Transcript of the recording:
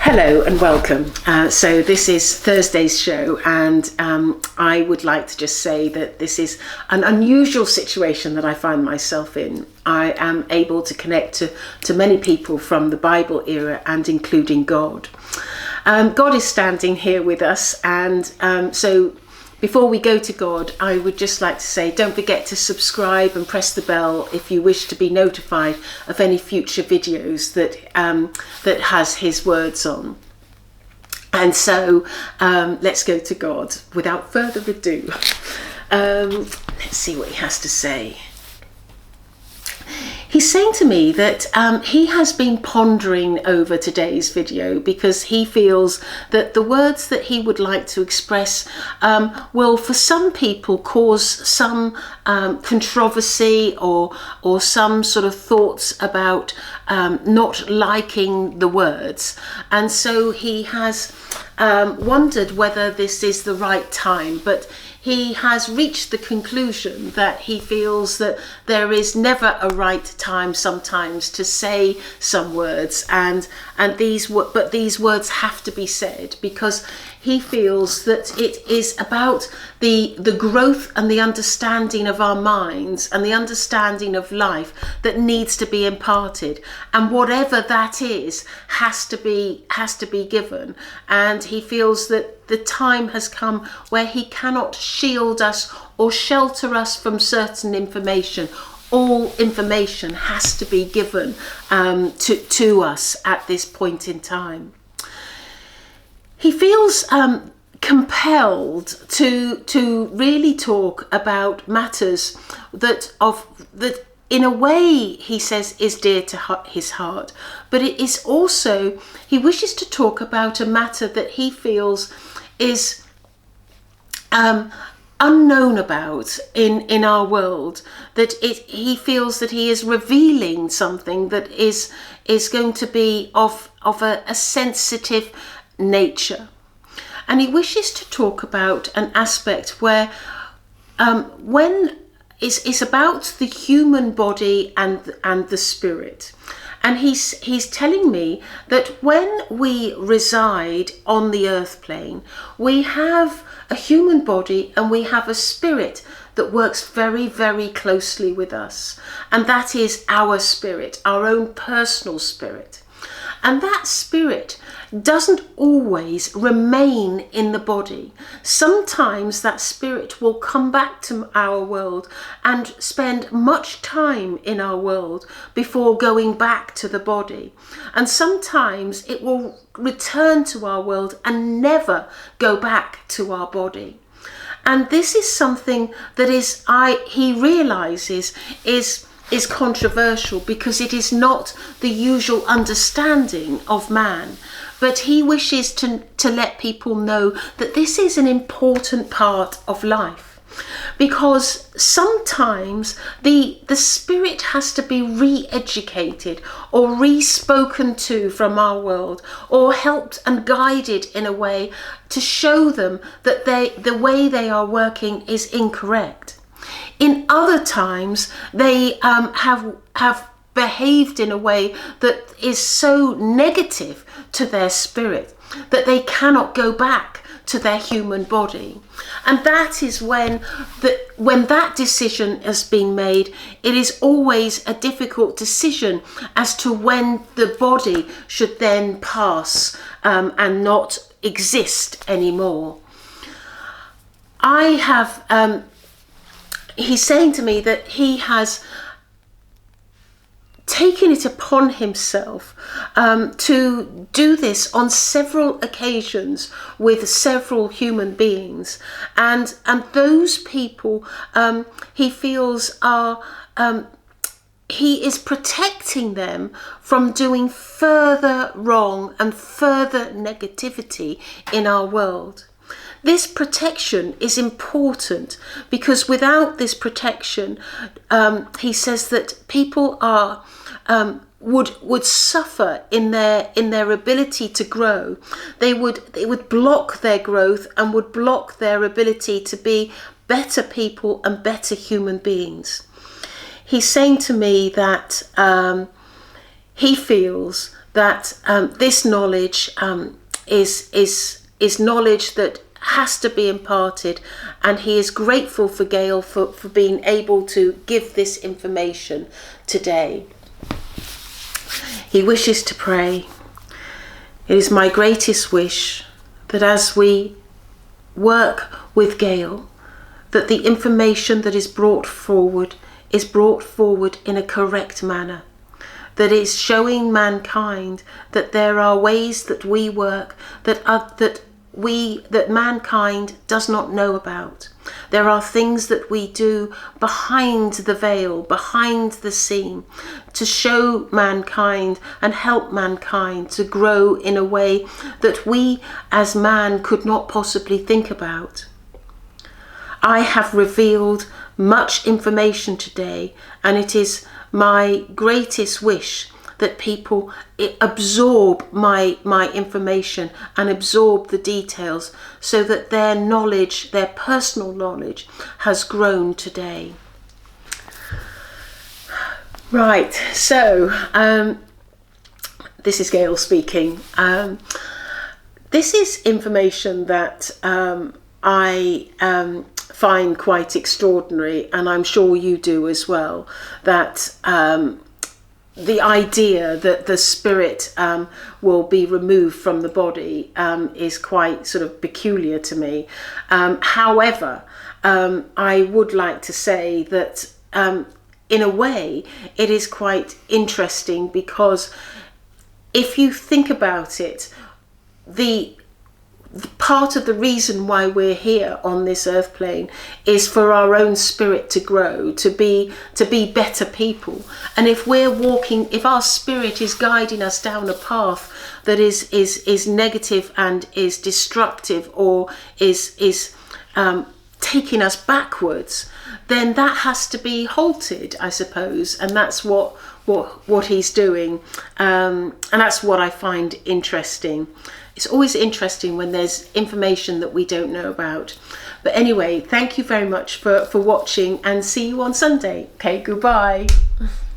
Hello and welcome. So this is Thursday's show, and I would like to just say that this is an unusual situation that I find myself in. I am able to connect to many people from the Bible era, and including God. God is standing here with us, and so before we go to God, I would just like to say, don't forget to subscribe and press the bell if you wish to be notified of any future videos that has his words on. And so let's go to God without further ado. Let's see what he has to say. He's saying to me that he has been pondering over today's video because he feels that the words that he would like to express will, for some people, cause some controversy or some sort of thoughts about not liking the words. And so he has wondered whether this is the right time, but he has reached the conclusion that he feels that there is never a right time sometimes to say some words, but these words have to be said because he feels that it is about the growth and the understanding of our minds and the understanding of life that needs to be imparted, and whatever that is has to be given. And he feels that the time has come where he cannot shield us or shelter us from certain information. All information has to be given to us at this point in time. He feels compelled to really talk about matters that in a way, he says, is dear to his heart, but it is also, he wishes to talk about a matter that he feels is unknown about in our world, that he feels that he is revealing something that is going to be of a sensitive nature. And he wishes to talk about an aspect where when it's about the human body and the spirit. And he's telling me that when we reside on the earth plane, we have a human body and we have a spirit that works very, very closely with us. And that is our spirit, our own personal spirit. And that spirit doesn't always remain in the body. Sometimes that spirit will come back to our world and spend much time in our world before going back to the body. And sometimes it will return to our world and never go back to our body. And this is something that he realizes is controversial because it is not the usual understanding of man. But he wishes to let people know that this is an important part of life, because sometimes the spirit has to be re-educated or re-spoken to from our world, or helped and guided in a way to show them that the way they are working is incorrect. In other times, they have behaved in a way that is so negative to their spirit that they cannot go back to their human body. And that is when that decision has been made, it is always a difficult decision as to when the body should then pass and not exist anymore. He's saying to me that he has taken it upon himself to do this on several occasions with several human beings, and those people he feels are he is protecting them from doing further wrong and further negativity in our world. This protection is important because without this protection, he says that people would suffer in their ability to grow. They would block their growth and would block their ability to be better people and better human beings. He's saying to me that he feels that this knowledge is knowledge that has to be imparted, and he is grateful for Gail for being able to give this information today. He wishes to pray. It is my greatest wish that as we work with Gail, that the information that is brought forward in a correct manner, that is showing mankind that there are ways that we work that mankind does not know about. There are things that we do behind the veil, behind the scene, to show mankind and help mankind to grow in a way that we as man could not possibly think about. I have revealed much information today, and it is my greatest wish that people absorb my information and absorb the details, so that their knowledge, their personal knowledge, has grown today. Right, so this is Gail speaking. This is information that I find quite extraordinary, and I'm sure you do as well, that the idea that the spirit will be removed from the body is quite sort of peculiar to me. However, I would like to say that in a way it is quite interesting, because if you think about it, the part of the reason why we're here on this earth plane is for our own spirit to grow, to be better people. And if our spirit is guiding us down a path that is negative and is destructive, or is taking us backwards, then that has to be halted, I suppose. And that's what he's doing, and that's what I find interesting. It's always interesting when there's information that we don't know about. But anyway, thank you very much for watching, and see you on Sunday. Okay, goodbye.